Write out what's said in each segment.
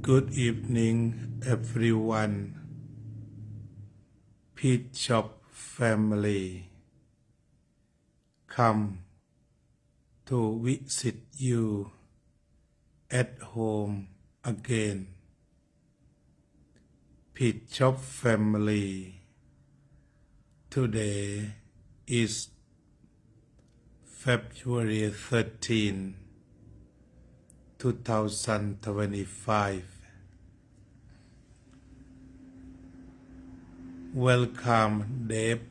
Good evening, everyone. Pit Shop family, come to visit you at home again. Pit Shop family, today is February 13, 2025. Welcome, Dave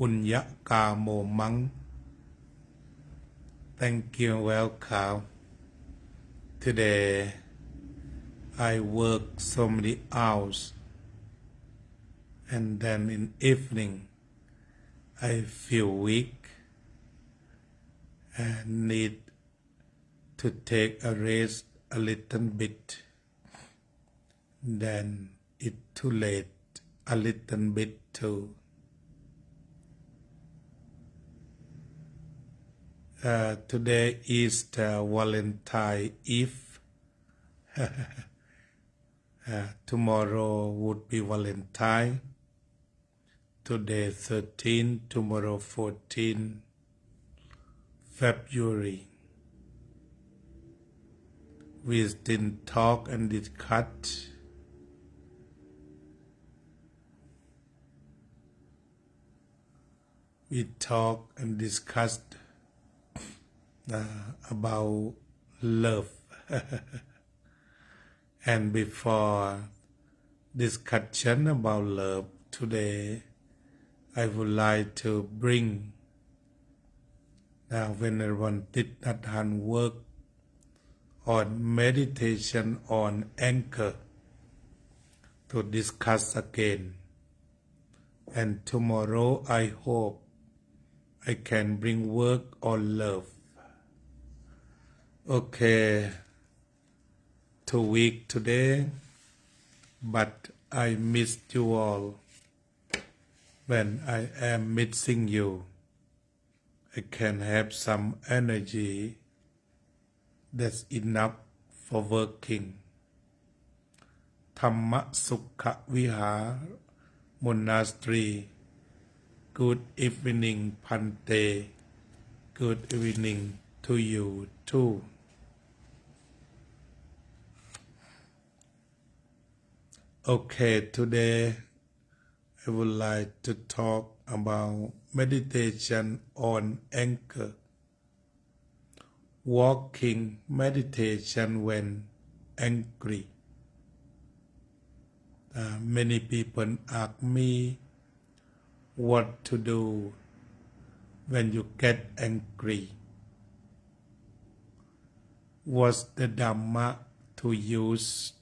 Punyakamo Mang. Thank you, welcome. Today, I work so many hours, and then in evening, I feel weak and need to take a rest a little bit. Then it's too late a little bit too. Today is the Valentine Eve. Tomorrow would be Valentine. Today 13, tomorrow 14 February. We still talk and discuss. We talk and discussed about love. And before discussion about love today, I would like to bring when everyone did not work on meditation on anchor to discuss again. And tomorrow I hope I can bring work on love. Okay, 2 weeks today, but I missed you all. When I am missing you, I can have some energy that's enough for working. Dhamma Sukha Vihar Monastery. Good evening, Pante. Good evening to you too. Okay, today I would like to talk about meditation on anchor. Walking meditation when angry. Many people ask me what to do when you get angry. What's the Dhamma to use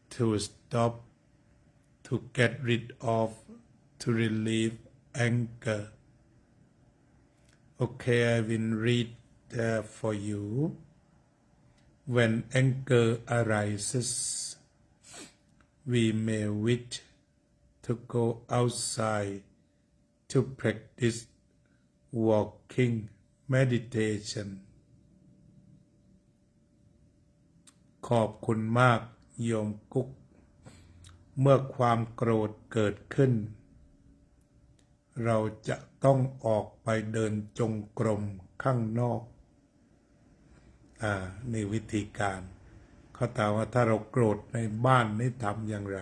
to stop, to get rid of, to relieve anger? Okay, I will read for you. When anger arises, we may wish to go outside to practice walking meditation. ขอบคุณมากโยมกุ๊ก เมื่อความโกรธเกิดขึ้น เราจะต้องออกไปเดินจงกรมข้างนอกนี่วิธีการเขาถามว่าถ้าเราโกรธในบ้านนี่ทำอย่างไร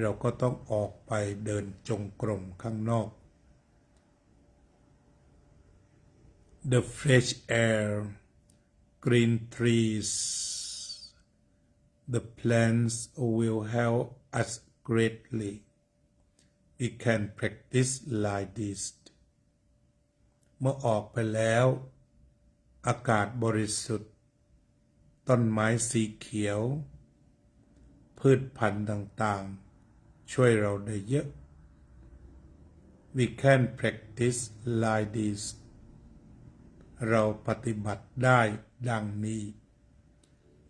เราก็ต้องออกไปเดินจงกรมข้างนอก The fresh air, green trees, the plants will help us greatly. We can practice like this. เมื่อออกไปแล้วอากาศบริสุทธิ์ต้นไม้สีเขียวพืชพันธุ์ต่างๆช่วยเราได้เยอะ We can practice like this. เราปฏิบัติได้ดังนี้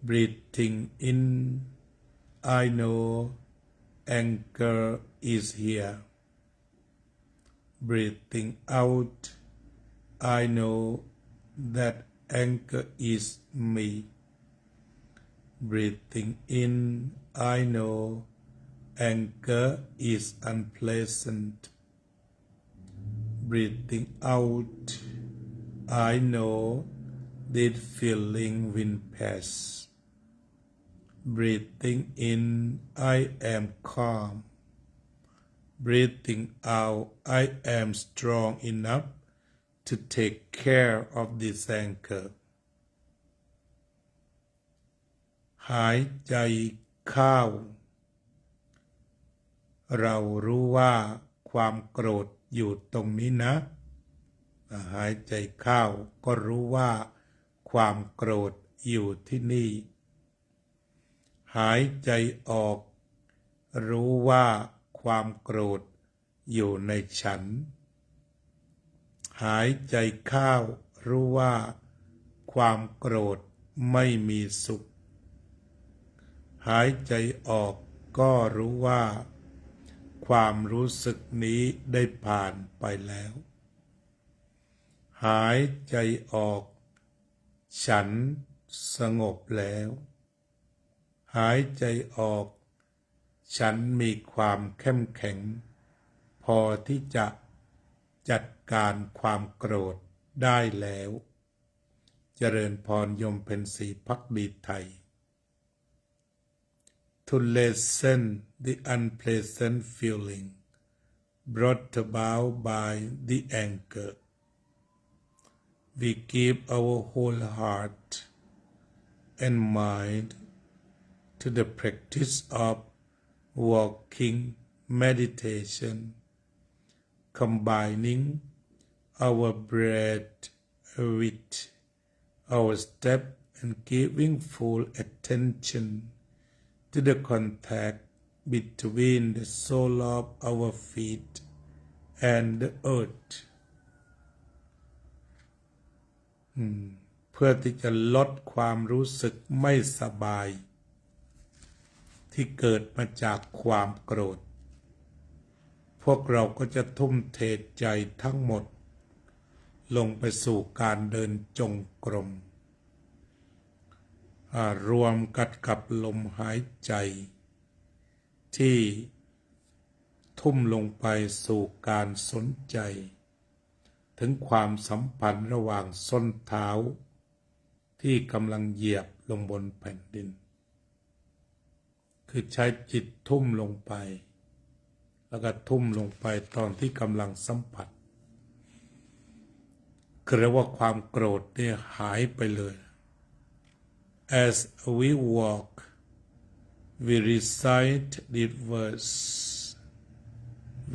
Breathing in, I know anger is here. Breathing out, I know that anger is me. Breathing in, I know anger is unpleasant. Breathing out, I know this feeling will pass. Breathing in, I am calm. Breathing out, I am strong enough to take care of this anger. หายใจเข้าเรารู้ว่าความโกรธอยู่ตรงนี้นะหายใจเข้าก็รู้ว่าความโกรธอยู่ที่นี่หายใจออกรู้ว่าความโกรธอยู่ในฉันหายใจเข้ารู้ว่าความโกรธไม่มีสุขหายใจออกก็รู้ว่าความรู้สึกนี้ได้ผ่านไปแล้วหายใจออกฉันสงบแล้วหายใจออกฉันมีความเข้มแข็งพอที่จะจัดการความโกรธได้แล้วเจริญพรยมเป็นศรีภักดีไทยTo lessen the unpleasant feeling brought about by the anger, we give our whole heart and mind to the practice of walking meditation, combining our breath with our step and giving full attention to the contact between the sole of our feet and the earth เพื่อที่จะลดความรู้สึกไม่สบายที่เกิดมาจากความโกรธพวกเราก็จะทุ่มเทใจทั้งหมดลงไปสู่การเดินจงกรมรวมกันกับลมหายใจที่ทุ่มลงไปสู่การสนใจถึงความสัมพันธ์ระหว่างส้นเท้าที่กำลังเหยียบลงบนแผ่นดินคือใช้จิตทุ่มลงไปแล้วก็ทุ่มลงไปตอนที่กำลังสัมผัสคือเรียกว่าความโกรธเนี่ยหายไปเลย As we walk, we recite these words.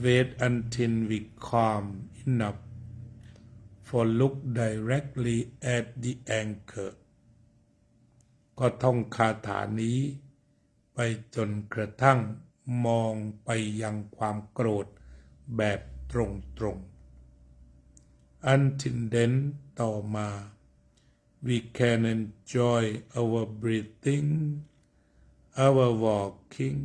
Wait until we calm enough for look directly at the anchor. ก็ท่องคาถานี้ไปจนกระทั่งมองไปยังความโกรธแบบตรงๆ Until then ต่อมา we can enjoy our breathing, our walking,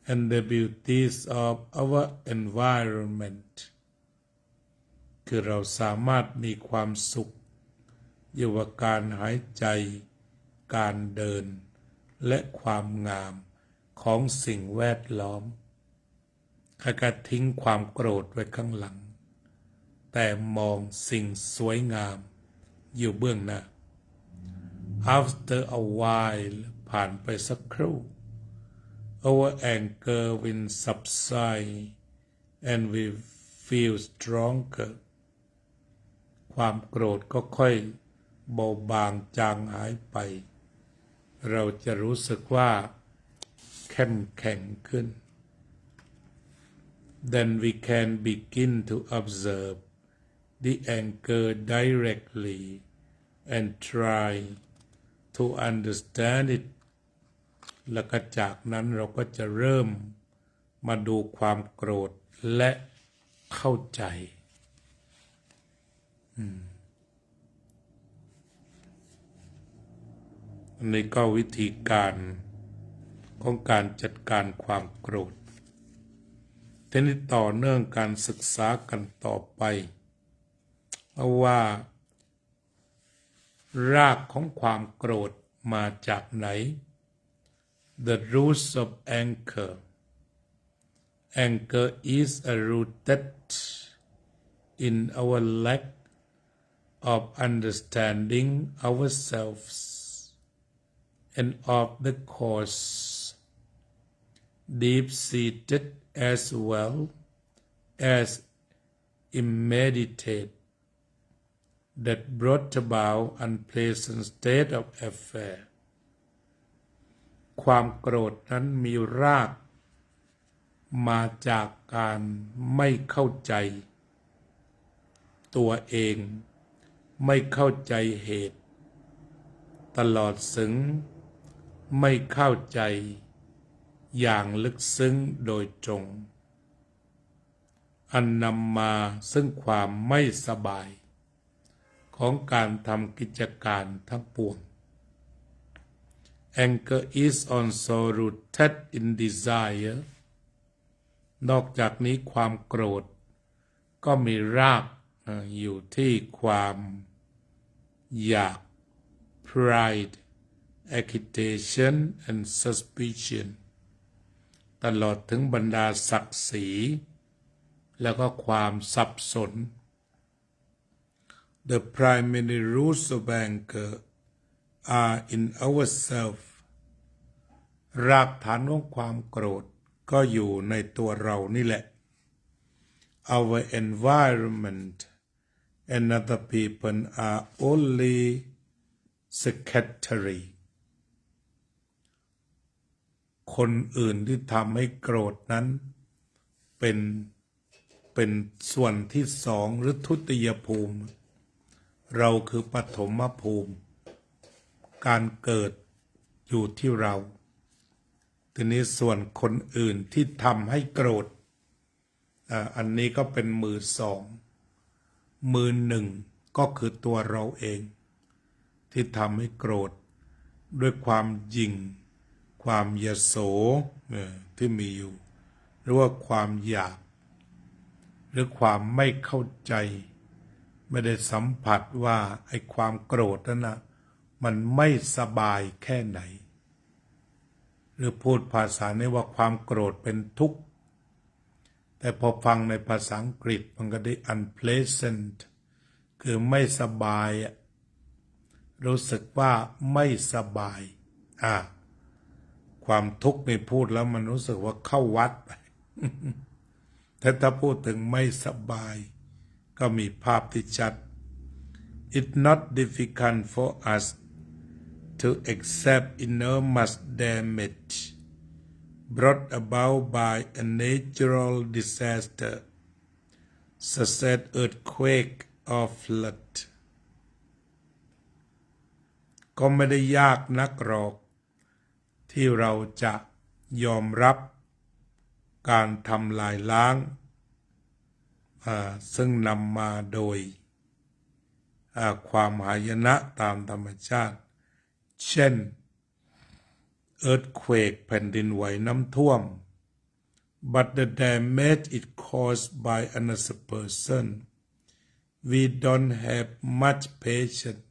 and the beauties of our environment คือเราสามารถมีความสุขอยู่กับการหายใจการเดินและความงามของสิ่งแวดล้อมก็ทิ้งความโกรธไว้ข้างหลังแต่มองสิ่งสวยงามอยู่เบื้องหน้า After a while ผ่านไปสักครู่ our anger will subside and we feel stronger ความโกรธก็ค่อยเบาบางจางหายไปเราจะรู้สึกว่าเข้มแข็งขึ้น Then we can begin to observe the anger directly and try to understand it แล้วก็จากนั้นเราก็จะเริ่มมาดูความโกรธและเข้าใจอันนี้ก็วิธีการของการจัดการความโกรธทีนี้ต่อเนื่องการศึกษากันต่อไปเพราะว่ารากของความโกรธ มาจากไหน The roots of anger is rooted in our lack of understanding ourselves and of the cause deep-seated as well as immediate that brought about unpleasant state of affair ความโกรธนั้นมีรากมาจากการไม่เข้าใจตัวเองไม่เข้าใจเหตุตลอดถึงไม่เข้าใจอย่างลึกซึ้งโดยตรงอันนำมาซึ่งความไม่สบายของการทำกิจการทั้งปวง Anger is also rooted in desire นอกจากนี้ความโกรธก็มีรากอยู่ที่ความอยาก pride agitation and suspicion ตลอดถึงบรรดาศักดิ์ศรีแล้วก็ความสับสน The primary roots of anger are in ourselves รากฐานของความโกรธก็อยู่ในตัวเรานี่แหละ Our environment and other people are only secondary คนอื่นที่ทำให้โกรธนั้นเป็นส่วนที่สองหรือทุติยภูมิเราคือปฐมภูมิการเกิดอยู่ที่เราทีนี้ส่วนคนอื่นที่ทำให้โกรธอันนี้ก็เป็นมือสองมือหนึ่งก็คือตัวเราเองที่ทำให้โกรธด้วยความยิงความยโสที่มีอยู่หรือว่าความอยากหรือความไม่เข้าใจไม่ได้สัมผัสว่าไอ้ความโกรธนั้นนะมันไม่สบายแค่ไหนหรือพูดภาษานี้ว่าความโกรธเป็นทุกข์แต่พอฟังในภาษาอังกฤษมันก็ได้ unpleasant คือไม่สบายรู้สึกว่าไม่สบายความทุกข์นี่พูดแล้วมันรู้สึกว่าเข้าวัดไป แต่ถ้าพูดถึงไม่สบายก็มีภาพที่ชัด It's not difficult for us to accept enormous damage brought about by a natural disaster such as earthquake or flood ก็ไม่ได้ยากนักหรอกที่เราจะยอมรับการทำลายล้างซึ่งนำมาโดยความหายนะตามธรรมชาติเช่น earthquake แผ่นดินไหวน้ำท่วม but the damage it caused by another person we don't have much patience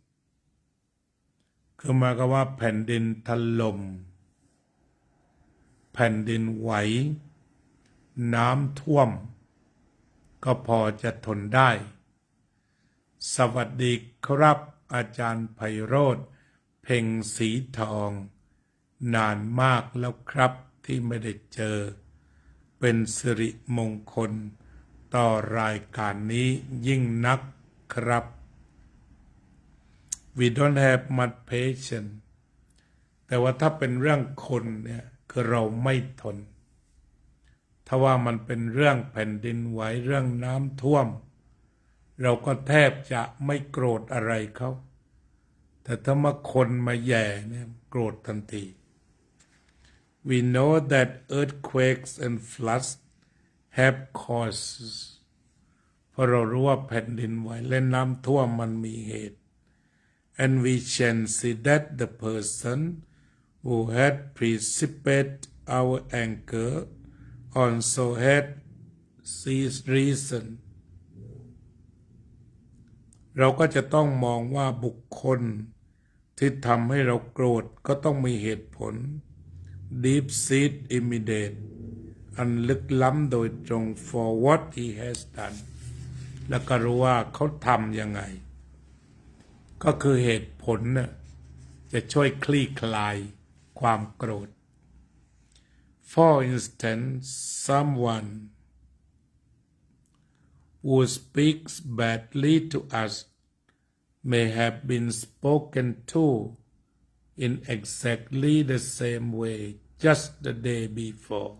คือหมายความว่าแผ่นดินถล่มแผ่นดินไหวน้ำท่วมก็พอจะทนได้สวัสดีครับอาจารย์ไพโรจน์เพ็งสีทองนานมากแล้วครับที่ไม่ได้เจอเป็นสิริมงคลต่อรายการนี้ยิ่งนักครับ We don't have much patience แต่ว่าถ้าเป็นเรื่องคนเนี่ยคือเราไม่ทนถ้าว่ามันเป็นเรื่องแผ่นดินไหวเรื่องน้ำท่วมเราก็แทบจะไม่โกรธอะไรเขาแต่ถ้ามาคนมาแย่เนี่ยโกรธทันที We know that earthquakes and floods have causes เพราะเรารู้ว่าแผ่นดินไหวและน้ำท่วมมันมีเหตุ and we can see that the person who had precipitated our anger also had reason เราก็จะต้องมองว่าบุคคล ที่ทำให้เราโกรธก็ต้องมีเหตุผล deep seat immediate อันลึกล้ำโดยตรง for what he has done แล้วก็รู้ว่าเขาทำยังไง ก็คือเหตุผลน่ะจะช่วยคลี่คลายความโกรธ For instance someone who speaks badly to us may have been spoken to in exactly the same way just the day before.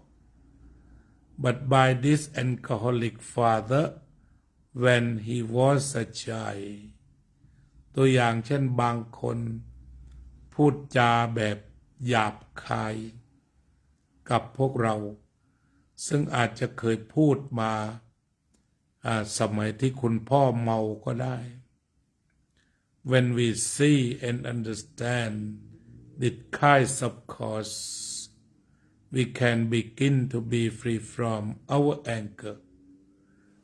But by this alcoholic father when he was a child ตัวอย่างเช่นบางคนพูดจาแบบหยาบคายกับพวกเรา ซึ่งอาจจะเคยพูดมาสมัยที่คุณพ่อเมาก็ได้ When we see and understand this kind of cause we can begin to be free from our anger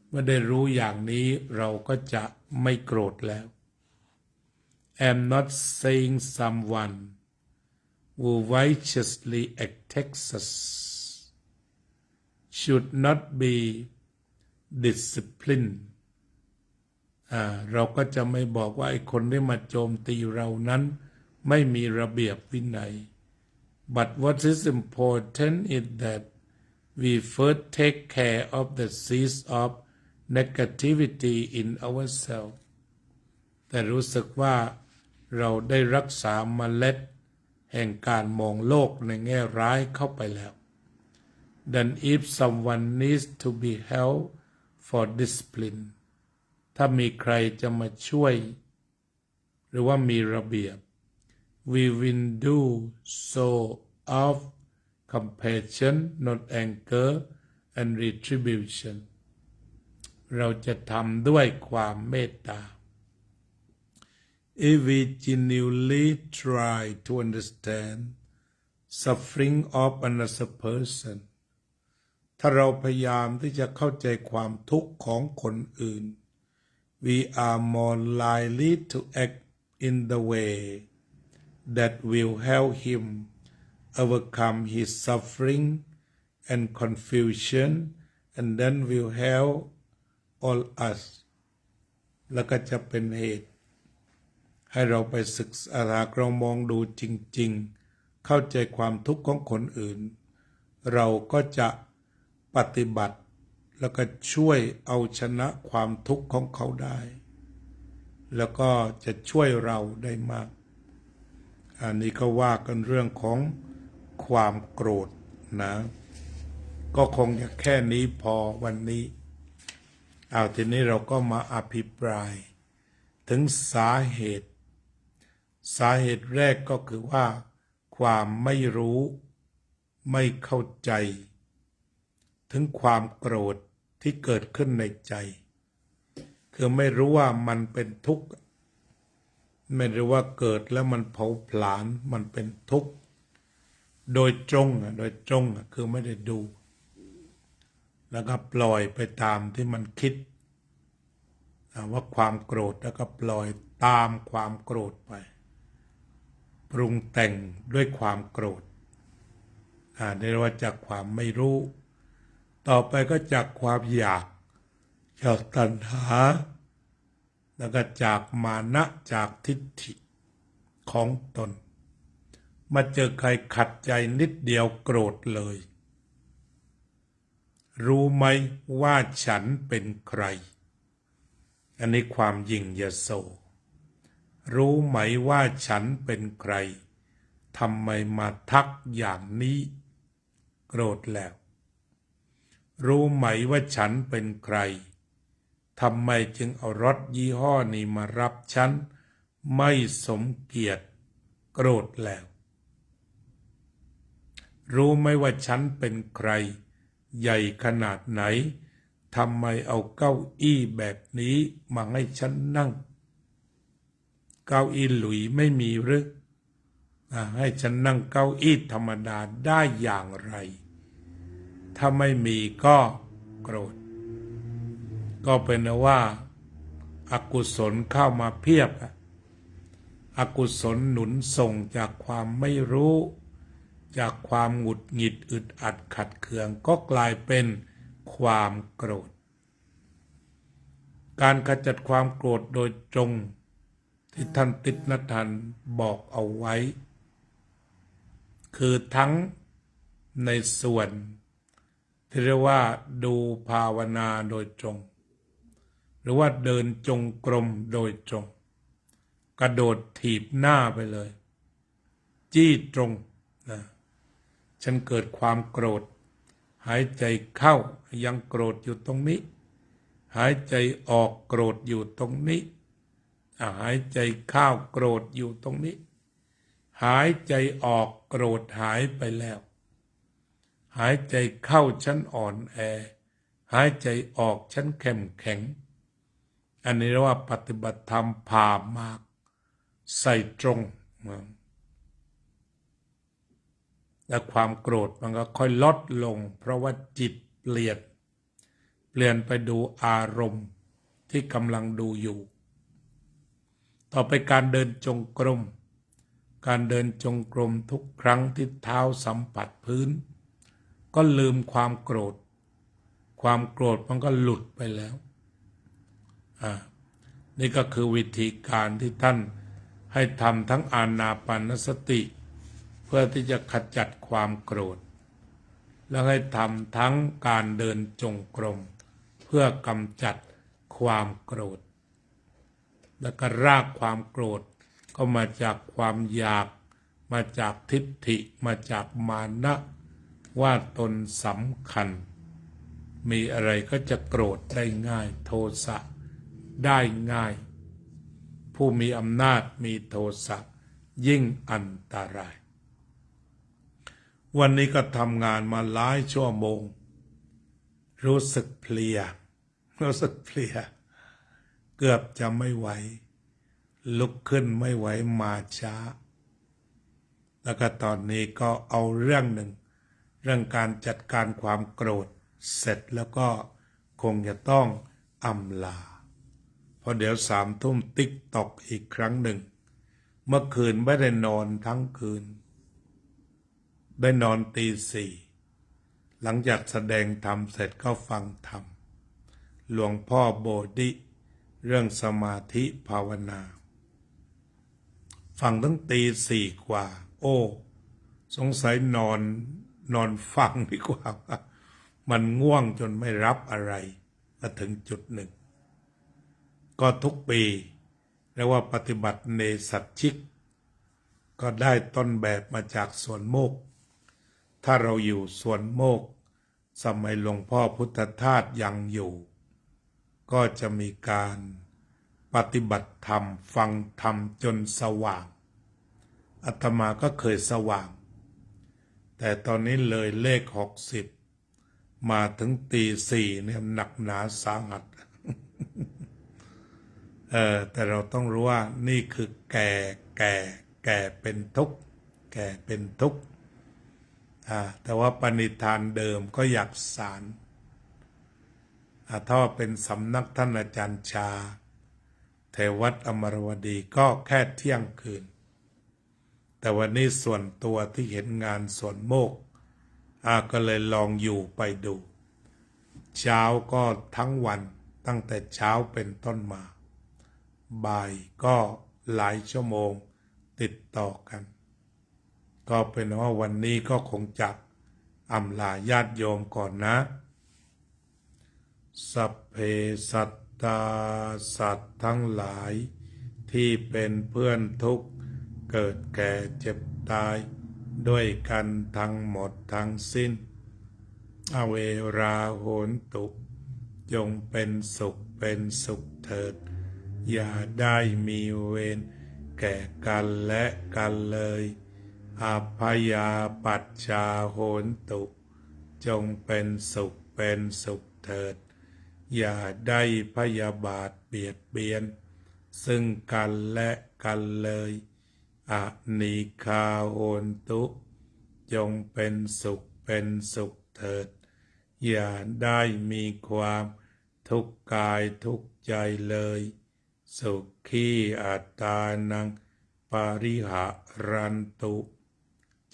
เมื่อได้รู้อย่างนี้เราก็จะไม่โกรธแล้ว I'm not saying someone who righteously attacks us should not be disciplined เราก็จะไม่บอกว่าไอ้คนที่มาโจมตีเรานั้นไม่มีระเบียบวินัย but what is important is that we first take care of the seeds of negativity in ourselves แต่รู้สึกว่าเราได้รักษาเมล็ดแห่งการมองโลกในแง่ร้ายเข้าไปแล้ว then if someone needs to be held for discipline ถ้ามีใครจะมาช่วยหรือว่ามีระเบียบ we will do so of compassion not anger and retribution เราจะทำด้วยความเมตตา if we genuinely try to understand suffering of another person ถ้าเราพยายามที่จะเข้าใจความทุกข์ของคนอื่น we are more likely to act in the way that will help him overcome his suffering and confusion and then will help all us แล้วก็จะเป็นเหตุให้เราไปศึกษาเรามองดูจริงๆเข้าใจความทุกข์ของคนอื่นเราก็จะปฏิบัติแล้วก็ช่วยเอาชนะความทุกข์ของเขาได้แล้วก็จะช่วยเราได้มากอันนี้ก็ว่ากันเรื่องของความโกรธนะก็คงจะแค่นี้พอวันนี้ทีนี้เราก็มาอภิปรายถึงสาเหตุแรกก็คือว่าความไม่รู้ไม่เข้าใจถึงความโกรธที่เกิดขึ้นในใจคือไม่รู้ว่ามันเป็นทุกข์ไม่รู้ว่าเกิดแล้วมันเผาผลาญมันเป็นทุกข์โดยตรงคือไม่ได้ดูแล้วก็ปล่อยไปตามที่มันคิดว่าความโกรธแล้วก็ปล่อยตามความโกรธไปปรุงแต่งด้วยความโกรธได้เรียกว่าจากความไม่รู้ต่อไปก็จากความอยากจากตัณหาแล้วก็จากมานะจากทิฏฐิของตนมาเจอใครขัดใจนิดเดียวโกรธเลยรู้ไหมว่าฉันเป็นใครอันนี้ความยิ่งยโสรู้ไหมว่าฉันเป็นใครทำไมมาทักอย่างนี้โกรธแล้วรู้ไหมว่าฉันเป็นใครทำไมจึงเอารถยี่ห้อนี้มารับฉันไม่สมเกียรติโกรธแล้วรู้ไหมว่าฉันเป็นใครใหญ่ขนาดไหนทำไมเอาเก้าอี้แบบนี้มาให้ฉันนั่งเก้าอี้หลุยไม่มีหรือให้ฉันนั่งเก้าอี้ธรรมดาได้อย่างไรถ้าไม่มีก็โกรธก็เป็นว่าอกุศลเข้ามาเพียบ อกุศลหนุนส่งจากความไม่รู้จากความหงุดหงิดอึดอัดขัดเคืองก็กลายเป็นความโกรธการขจัดความโกรธโดยตรงที่ท่านติณฑันบอกเอาไว้คือทั้งในส่วนที่เรียกว่าดูภาวนาโดยตรงหรือว่าเดินจงกรมโดยตรงกระโดดถีบหน้าไปเลยจี้ตรงนะฉันเกิดความโกรธหายใจเข้ายังโกรธอยู่ตรงนี้หายใจออกโกรธอยู่ตรงนี้หายใจเข้าโกรธอยู่ตรงนี้หายใจออกโกรธหายไปแล้วหายใจเข้าฉันอ่อนแอหายใจออกฉันเข้มแข็งอันนี้เรียกว่าปฏิบัติธรรมผ่ามากใส่ตรงและความโกรธมันก็ค่อยลดลงเพราะว่าจิตเปลี่ยนไปดูอารมณ์ที่กำลังดูอยู่ต่อไปการเดินจงกรมการเดินจงกรมทุกครั้งที่เท้าสัมผัสพื้นก็ลืมความโกรธมันก็หลุดไปแล้วนี่ก็คือวิธีการที่ท่านให้ทำทั้งอานาปานสติเพื่อที่จะขจัดความโกรธแล้วให้ทำทั้งการเดินจงกรมเพื่อกำจัดความโกรธและก็รากความโกรธก็มาจากความอยากมาจากทิฏฐิมาจากมานะว่าตนสำคัญมีอะไรก็จะโกรธได้ง่ายโทสะได้ง่ายผู้มีอำนาจมีโทสะยิ่งอันตรายวันนี้ก็ทำงานมาหลายชั่วโมงรู้สึกเพลียเกือบจะไม่ไหวลุกขึ้นไม่ไหวมาช้าแล้วก็ตอนนี้ก็เอาเรื่องหนึ่งเรื่องการจัดการความโกรธเสร็จแล้วก็คงจะต้องอำลาเพราะเดี๋ยว3 ทุ่มติ๊กตอกอีกครั้งหนึ่งเมื่อคืนไม่ได้นอนทั้งคืนได้นอนตี 4หลังจากแสดงธรรมเสร็จก็ฟังธรรมหลวงพ่อโบดิเรื่องสมาธิภาวนาฟังตั้งตี 4กว่าโอ้สงสัยนอนฟังดีกว่ามันง่วงจนไม่รับอะไรมาถึงจุดหนึ่งก็ทุกปีเรียกว่าปฏิบัติเนสัชชิกก็ได้ต้นแบบมาจากสวนโมกถ้าเราอยู่สวนโมกสมัยหลวงพ่อพุทธทาสยังอยู่ก็จะมีการปฏิบัติธรรมฟังธรรมจนสว่างอาตมาก็เคยสว่างแต่ตอนนี้เลยเลข60มาถึงตี 4เนี่ยหนักหนาสาหัส แต่เราต้องรู้ว่านี่คือแก่เป็นทุกข์แก่เป็นทุกข์แต่ว่าปณิธานเดิมก็อยากสารถ้าเป็นสำนักท่านอาจารย์ชาเทวัดอมรวดีก็แค่เที่ยงคืนแต่วันนี้ส่วนตัวที่เห็นงานสวนโมกก็เลยลองอยู่ไปดูเช้าก็ทั้งวันตั้งแต่เช้าเป็นต้นมาบ่ายก็หลายชั่วโมงติดต่อกันก็เป็นว่าวันนี้ก็คงจะอำลาญาติโยมก่อนนะสัพเพสัตตาสัตว์ทั้งหลายที่เป็นเพื่อนทุกข์เกิดแก่เจ็บตายด้วยกันทั้งหมดทั้งสิ้นอเวราโหนตุจงเป็นสุขเถิดอย่าได้มีเวรแก่กันและกันเลยอภัยาปัชชาโหนตุจงเป็นสุขเถิดอย่าได้พยาบาทเบียดเบียนซึ่งกันและกันเลยอนิคาโหนตุจงเป็นสุขเถิดอย่าได้มีความทุกข์กายทุกข์ใจเลยสุขีอัตตานัง ปาริหารันตุ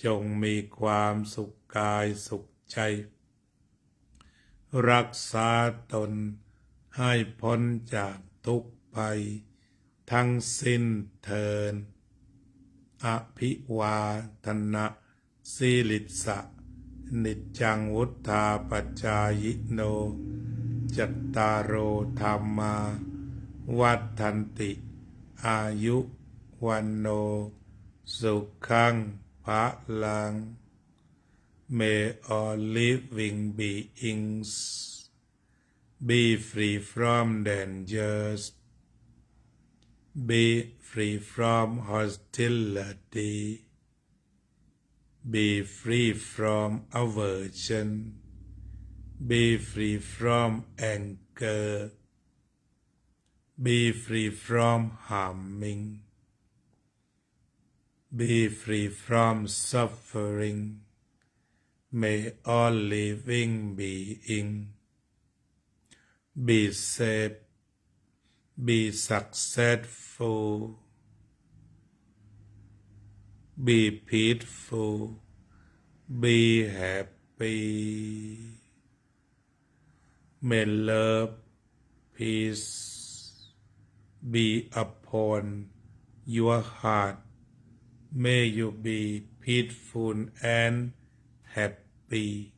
จงมีความสุขกายสุขใจ รักษาตนให้พ้นจากทุกภัยทั้งสิ้นเทินอภิวาทนะสีลิสะนิจจังวุธาปจายโนจัตตารโอธรรมาวัฏันติอายุวันโนสุขังภะลัง May all living beings be free from dangers, be free from hostility, be free from aversion, be free from anger, be free from harming, be free from suffering. May all living beings be safe, be successful, be peaceful, be happy. May love, peace be upon your heart. May you be peaceful and happy.